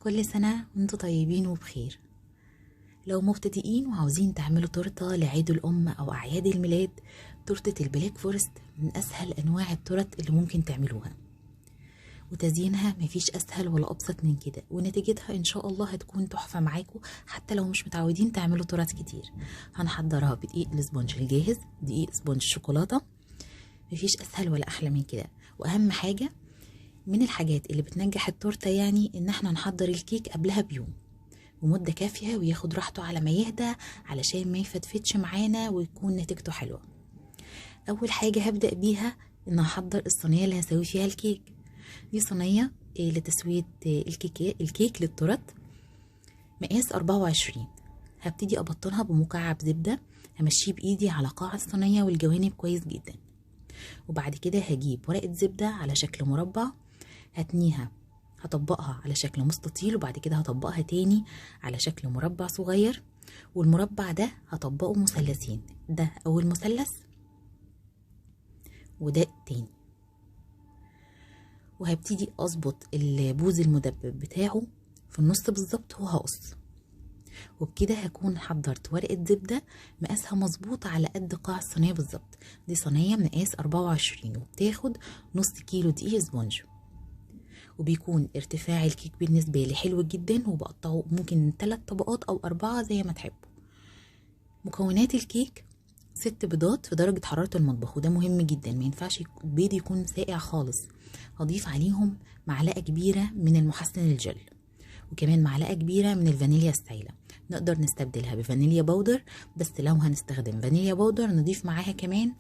كل سنة وانتوا طيبين وبخير. لو مبتدئين وعاوزين تعملوا تورتة لعيد الأم أو أعياد الميلاد، تورتة البلاك فورست من أسهل أنواع التورت اللي ممكن تعملوها، وتزيينها مفيش أسهل ولا أبسط من كده، ونتيجتها إن شاء الله هتكون تحفة معاكم حتى لو مش متعودين تعملوا تورت كتير. هنحضرها بدقيق الاسبونج الجاهز، دقيق اسبونج شوكولاتة، مفيش أسهل ولا أحلى من كده. وأهم حاجة من الحاجات اللي بتنجح التورتة يعني إن احنا نحضر الكيك قبلها بيوم ومدة كافية وياخد راحته على ما يهدى علشان ما يفتفتش معانا ويكون نتيجته حلوة. أول حاجة هبدأ بيها إن أحضر الصينية اللي هسوي فيها الكيك. دي صينية لتسوية الكيك للتورت مقاس 24. هبتدي أبطنها بمكعب زبدة، همشيه بإيدي على قاع الصينية والجوانب كويس جدا، وبعد كده هجيب ورقة زبدة على شكل مربع، هتنيها هطبقها على شكل مستطيل، وبعد كده هطبقها تاني على شكل مربع صغير، والمربع ده هطبقه مثلثين، ده أول مثلث وده التاني، وهبتدي أظبط البوز المدبب بتاعه في النص بالظبط وهقص، وبكده هكون حضرت ورقة زبدة مقاسها مظبوط على قد قاع الصينية بالظبط. دي صينية مقاس 24 وبتاخد نص كيلو دقيق اسبونج، وبيكون ارتفاع الكيك بالنسبة لي حلو جدا، وبقطعه ممكن 3 طبقات أو 4 زي ما تحبوا. مكونات الكيك 6 بيضات في درجة حرارة المطبخ، وده مهم جدا، ما ينفعش البيض يكون ساقع خالص. هضيف عليهم معلقة كبيرة من المحسن الجل، وكمان معلقة كبيرة من الفانيليا السائلة، نقدر نستبدلها بفانيليا باودر، بس لو هنستخدم فانيليا باودر نضيف معاها كمان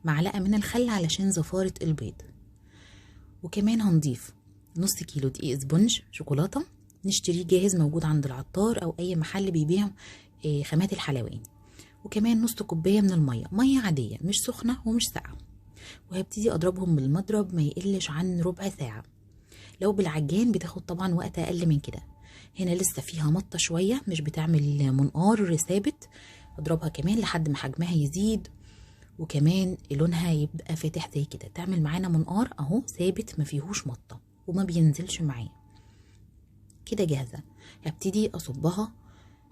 معلقة من الخل علشان زفارة البيض. وكمان هنضيف نص كيلو دقيق اسبونج شوكولاتة نشتريه جاهز موجود عند العطار أو أي محل بيبيع خامات الحلواني، وكمان نص كوباية من المية، مية عادية مش سخنة ومش ساقعة، وهبتدي أضربهم بالمضرب ما يقلش عن ربع ساعة. لو بالعجان بتاخد طبعا وقت أقل من كده. هنا لسه فيها مطة شوية، مش بتعمل منقار ثابت، اضربها كمان لحد ما حجمها يزيد وكمان لونها يبقى فاتح زي كده، تعمل معانا منقار اهو ثابت ما فيهوش مطة وما بينزلش معايا. كده جاهزة. هبتدي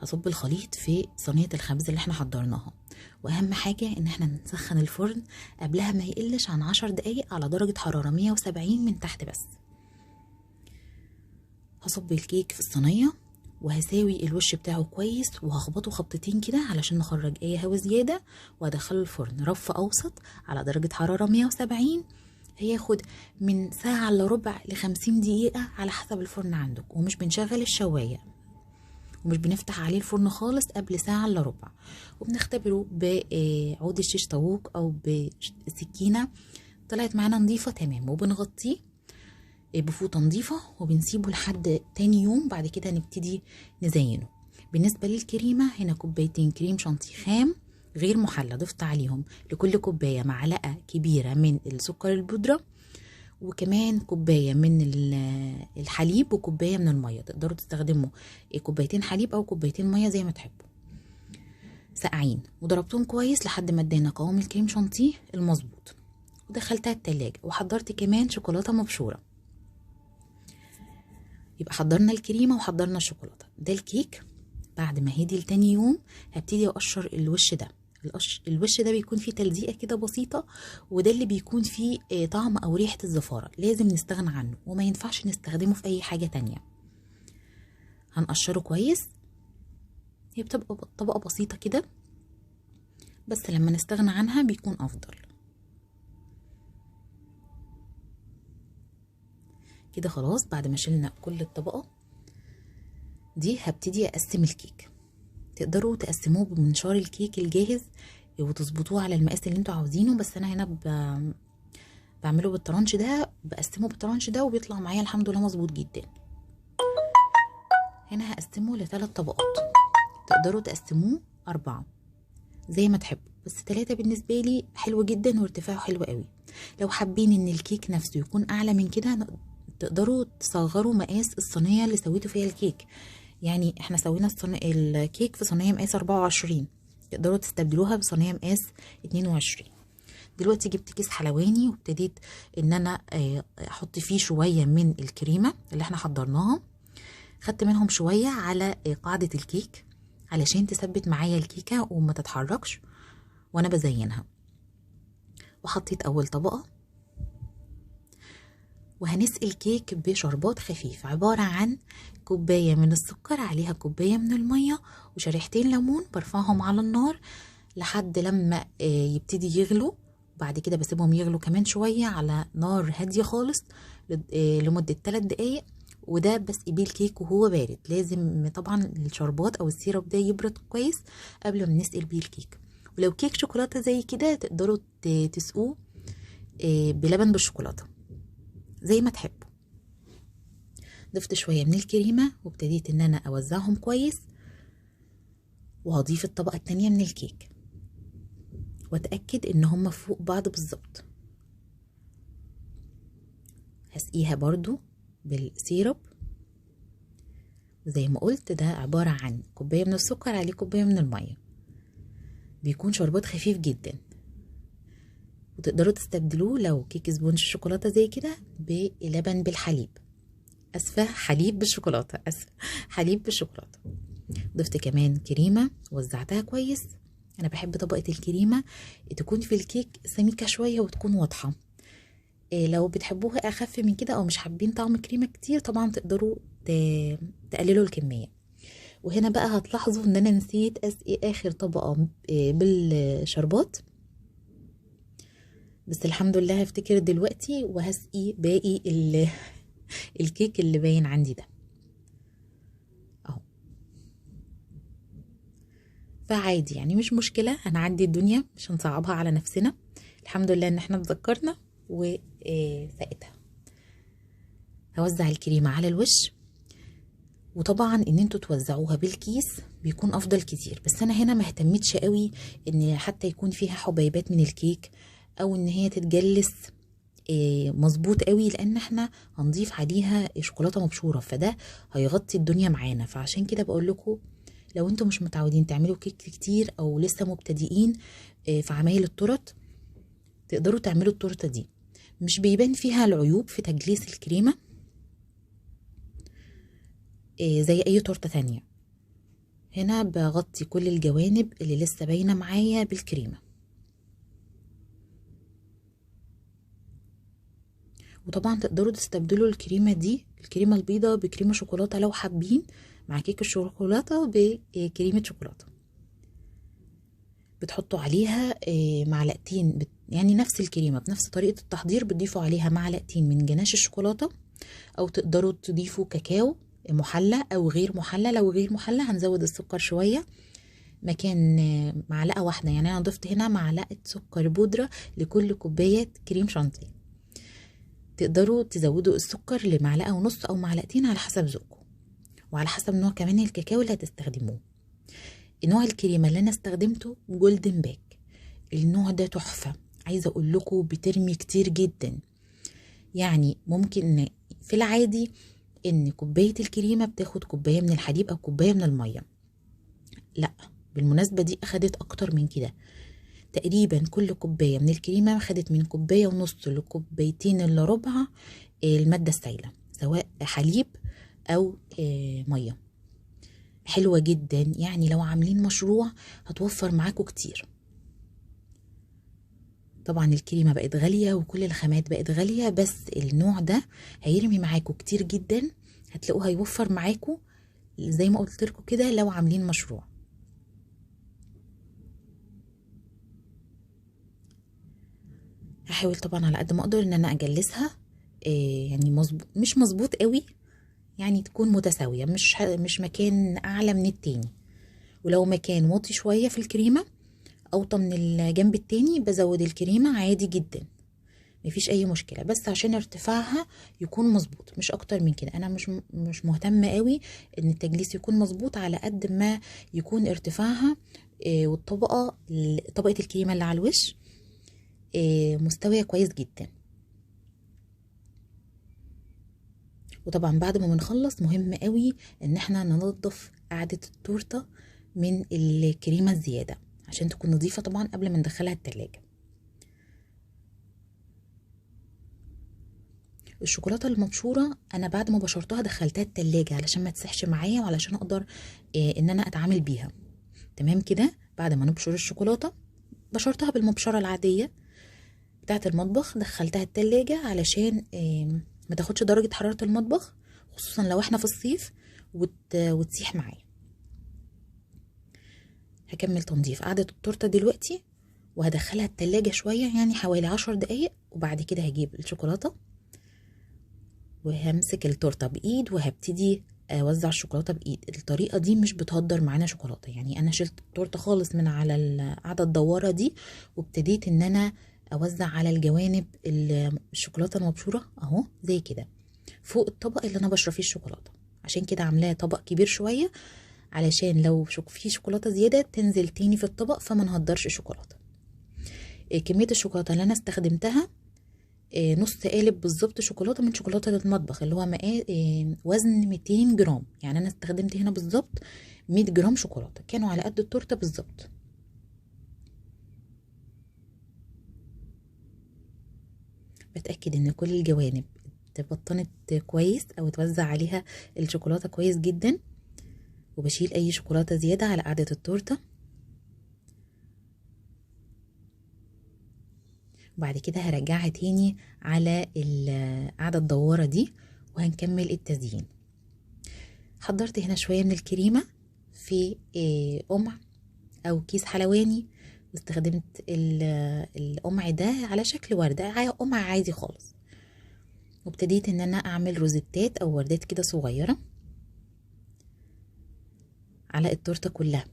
هصب الخليط في صينية الخبز اللي احنا حضرناها، واهم حاجة ان احنا نسخن الفرن قبلها ما يقلش عن 10 دقايق على درجة حرارة 170 من تحت بس. هصب الكيك في الصينية وهساوي الوش بتاعه كويس، وهخبطه خبطتين كده علشان نخرج اي هوا زيادة، وهدخله الفرن رف اوسط على درجة حرارة 170. هياخد من ساعة الا ربع ل50 دقيقة على حسب الفرن عندك، ومش بنشغل الشواية ومش بنفتح عليه الفرن خالص قبل ساعة الا ربع، وبنختبره بعود الشيش طاووق او بسكينة طلعت معانا نظيفة تمام، وبنغطيه بفوطة نظيفة وبنسيبه لحد تاني يوم. بعد كده نبتدي نزينه. بالنسبة للكريمة هنا كوبايتين كريم شانتيه خام غير محلى، ضفت عليهم لكل كوباية معلقة كبيرة من السكر البودرة، وكمان كوباية من الحليب وكوباية من المية. تقدروا تستخدموا كوبايتين حليب او كوبايتين مية زي ما تحبوا، ساقعين، وضربتهم كويس لحد ما ادينا قوام الكريم شانتيه المظبوط، ودخلتها التلاجة. وحضرت كمان شوكولاتة مبشورة. يبقى حضرنا الكريمة وحضرنا الشوكولاتة. ده الكيك. بعد ما هدي لتاني يوم هبتدي اقشر الوش ده. الوش ده بيكون فيه تلزيقة كده بسيطة، وده اللي بيكون فيه طعم او ريحة الزفارة، لازم نستغنى عنه وما ينفعش نستخدمه في اي حاجة تانية. هنقشره كويس. هي بتبقى طبقة بسيطة كده، بس لما نستغنى عنها بيكون افضل. كده خلاص. بعد ما شلنا كل الطبقة دي هبتدي اقسم الكيك. تقدروا تقسموه بمنشار الكيك الجاهز وتظبطوه على المقاس اللي انتوا عاوزينه، بس انا هنا بعمله بالطرنش ده، بقسمه بالطرنش ده وبيطلع معايا الحمد لله مظبوط جدا. هنا هقسمه ل3 طبقات، تقدروا تقسموه 4 زي ما تحبوا، بس 3 بالنسبة لي حلو جدا وارتفاعه حلو قوي. لو حابين ان الكيك نفسه يكون اعلى من كده تقدروا تصغروا مقاس الصينية اللي سويتوا فيها الكيك. يعني احنا سوينا الكيك في صينية مقاس 24، تقدروا تستبدلوها بصينية مقاس 22. دلوقتي جبت كيس حلواني وابتديت ان انا احط فيه شوية من الكريمة اللي احنا حضرناها. خدت منهم شوية على قاعدة الكيك علشان تثبت معايا الكيكة وما تتحركش وانا بزينها. وحطيت اول طبقة، وهنسقي الكيك بشربات خفيف عبارة عن كوباية من السكر عليها كوباية من المية وشريحتين ليمون، برفعهم على النار لحد لما يبتدي يغلوا. بعد كده بسيبهم يغلوا كمان شوية على نار هادية خالص لمدة 3 دقايق، وده بسقي بيه الكيك وهو بارد. لازم طبعا الشربات او السيرب ده يبرد كويس قبل ما نسقي بيه الكيك. ولو كيك شوكولاتة زي كده تقدروا تسقوه بلبن بالشوكولاتة زي ما تحبوا. ضفت شوية من الكريمة وابتديت ان انا اوزعهم كويس، وهضيف الطبقة التانية من الكيك واتأكد ان هما فوق بعض بالظبط. هسقيها برضو بالسيرب، زي ما قلت ده عبارة عن كوباية من السكر عليه كوباية من المية، بيكون شربات خفيف جدا. وتقدروا تستبدلوه لو كيك سبونج شوكولاتة زي كده بلبن بالحليب. اسفة، حليب بالشوكولاتة، اسفة، حليب بالشوكولاتة. ضفت كمان كريمة وزعتها كويس. انا بحب طبقة الكريمة تكون في الكيك سميكة شوية وتكون واضحة. لو بتحبوها اخف من كده او مش حابين طعم كريمة كتير طبعا تقدروا تقللوا الكمية. وهنا بقى هتلاحظوا ان انا نسيت اسقي اخر طبقة بالشربات، بس الحمد لله هفتكر دلوقتي وهسقي باقي الكيك اللي باين عندي ده اهو. فعادي يعني، مش مشكلة، هنعدي الدنيا، مش هنصعبها على نفسنا. الحمد لله ان احنا اتذكرنا وسقيتها. هوزع الكريمة على الوش، وطبعا ان انتوا توزعوها بالكيس بيكون افضل كتير. بس انا هنا ما اهتمتش قوي ان حتى يكون فيها حبيبات من الكيك او ان هي تتجلس مظبوط قوي، لان احنا هنضيف عليها شوكولاته مبشوره فده هيغطي الدنيا معانا. فعشان كده بقول لكم لو انتم مش متعودين تعملوا كيك كتير او لسه مبتدئين في عمايل التورت، تقدروا تعملوا التورته دي مش بيبان فيها العيوب في تجليس الكريمه زي اي تورته تانية. هنا بغطي كل الجوانب اللي لسه باينه معايا بالكريمه. وطبعا تقدروا تستبدلوا الكريمه دي، الكريمه البيضه، بكريمه شوكولاته لو حابين، مع كيك الشوكولاته بكريمه شوكولاته. بتحطوا عليها معلقتين يعني نفس الكريمه بنفس طريقه التحضير، بتضيفوا عليها معلقتين من جناش الشوكولاته، او تقدروا تضيفوا كاكاو محلى او غير محلى. لو غير محلى هنزود السكر شويه مكان معلقه واحده. يعني انا ضفت هنا معلقه سكر بودره لكل كوبايه كريم شانتيه. تقدروا تزودوا السكر لمعلقه ونص او معلقتين على حسب ذوقكم، وعلى حسب نوع كمان الكاكاو اللي هتستخدموه. نوع الكريمه اللي انا استخدمته جولدن باك. النوع ده تحفه، عايزه اقول لكم بترمي كتير جدا. يعني ممكن في العادي ان كوبايه الكريمه بتاخد كوبايه من الحليب او كوبايه من الميه، لا بالمناسبه دي اخدت اكتر من كده. تقريبا كل كوبايه من الكريمه اخدت من كوبايه ونص لكوبايتين الا ربع الماده السائله، سواء حليب او ميه. حلوه جدا، يعني لو عاملين مشروع هتوفر معاكم كتير. طبعا الكريمه بقت غاليه وكل الخامات بقت غاليه، بس النوع ده هيرمي معاكم كتير جدا، هتلاقوه هيوفر معاكم زي ما قلت لكم كده لو عاملين مشروع. هحاول طبعا على قد ما اقدر ان انا اجلسها يعني مظبوط، مش مظبوط قوي، يعني تكون متساويه، مش مكان اعلى من التاني. ولو مكان واطي شويه في الكريمه اوطى من الجنب التاني بزود الكريمه عادي جدا، مفيش اي مشكله، بس عشان ارتفاعها يكون مظبوط مش اكتر من كده. انا مش مهتمه قوي ان التجليس يكون مظبوط على قد ما يكون ارتفاعها والطبقه طبقه الكريمه اللي على الوش مستويه كويس جدا. وطبعا بعد ما بنخلص مهم قوي ان احنا ننظف قاعده التورته من الكريمه الزياده عشان تكون نظيفه طبعا قبل ما ندخلها التلاجة. الشوكولاته المبشوره انا بعد ما بشرتها دخلتها التلاجة علشان ما تسحش معايا وعلشان اقدر ان انا اتعامل بيها. تمام كده. بعد ما نبشر الشوكولاته بشرتها بالمبشره العاديه بتاعه المطبخ، دخلتها التلاجة علشان ما تاخدش درجه حراره المطبخ، خصوصا لو احنا في الصيف وتسيح معايا. هكمل تنظيف قاعدة التورتة دلوقتي وهدخلها التلاجة شوية، يعني حوالي 10 دقايق، وبعد كده هجيب الشوكولاتة وهمسك التورتة بإيد وهبتدي أوزع الشوكولاتة بإيد. الطريقة دي مش بتهدر معانا شوكولاتة، يعني أنا شلت التورتة خالص من على القاعدة الدوارة دي وابتديت إن أنا أوزع على الجوانب الشوكولاتة المبشورة أهو زي كده فوق الطبق اللي أنا بشرب فيه الشوكولاتة. عشان كده عاملاه طبق كبير شوية علشان لو في شوكولاته زياده تنزل تاني في الطبق فما نهدرش شوكولاته. كميه الشوكولاته اللي انا استخدمتها نص قالب بالظبط شوكولاته من شوكولاته المطبخ اللي هو وزن 200 جرام، يعني انا استخدمت هنا بالظبط 100 جرام شوكولاته كانوا على قد التورته بالظبط. بتاكد ان كل الجوانب اتبطنت كويس او اتوزع عليها الشوكولاته كويس جدا، وبشيل اي شوكولاته زياده على قاعده التورته. وبعد كده هرجعها تاني على القاعدة الدوارة دي وهنكمل التزيين. حضرت هنا شوية من الكريمة في قمع او كيس حلواني، واستخدمت القمع ده على شكل وردة، قمع عادي خالص، وابتديت ان انا اعمل روزيتات او وردات كده صغيرة على التورتة كلها.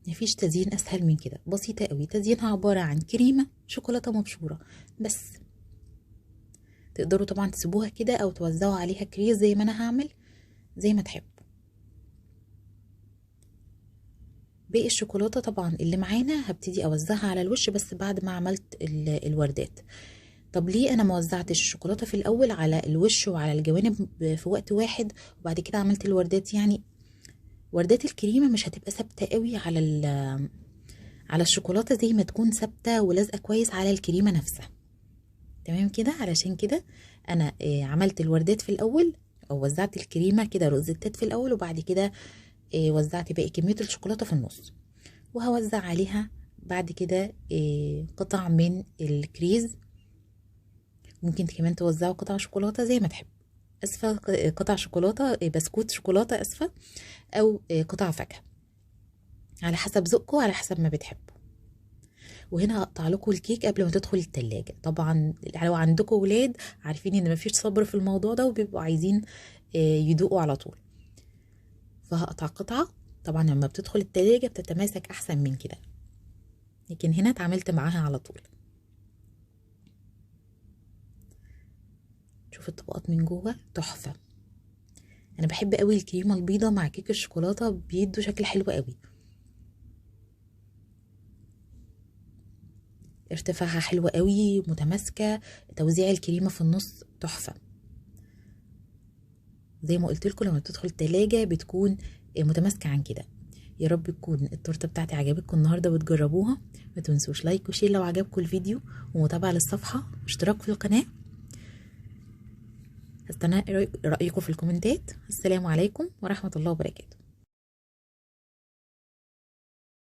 مفيش تزيين اسهل من كده، بسيطة قوي. تزيينها عبارة عن كريمة شوكولاتة مبشورة بس. تقدروا طبعا تسيبوها كده او توزعوا عليها كريز زي ما انا هعمل، زي ما تحبوا. باقي الشوكولاتة طبعا اللي معانا هبتدي اوزعها على الوش بس بعد ما عملت الوردات. طب ليه انا ما وزعتش الشوكولاتة في الاول على الوش وعلى الجوانب في وقت واحد وبعد كده عملت الوردات؟ يعني وردات الكريمة مش هتبقى ثابتة قوي على الشوكولاتة زي ما تكون ثابتة ولازقة كويس على الكريمة نفسها. تمام كده. علشان كده انا عملت الوردات في الاول او وزعت الكريمة كده روزيتات في الاول، وبعد كده وزعت باقي كمية الشوكولاتة في النص، وهوزع عليها بعد كده قطع من الكريز. ممكن كمان توزعوا قطع شوكولاتة زي ما تحب، اسفة، قطع شوكولاتة بسكوت شوكولاتة اسفة، او قطع فاكهة على حسب ذوقكم على حسب ما بتحبوا. وهنا هقطع لكم الكيك قبل ما تدخل التلاجة. طبعا لو عندكم ولاد عارفين ان مفيش صبر في الموضوع ده وبيبقوا عايزين يدوقوا على طول، فهقطع قطعة. طبعا لما بتدخل التلاجة بتتماسك احسن من كده، لكن هنا اتعاملت معاها على طول. شوف الطبقات من جوه تحفة. انا بحب قوي الكريمة البيضة مع كيك الشوكولاتة، بيدوا شكل حلو قوي. ارتفاعها حلو قوي متماسكة، توزيع الكريمة في النص تحفة. زي ما قلت لكم لما بتدخل التلاجة بتكون متماسكة عن كده. يا رب تكون التورته بتاعتي عجبتكم النهارده وتجربوها. ما تنسوش لايك وشير لو عجبكم الفيديو، ومتابعة للصفحة واشتراك في القناة. هستنى رأيكم في الكومنتات. السلام عليكم ورحمة الله وبركاته.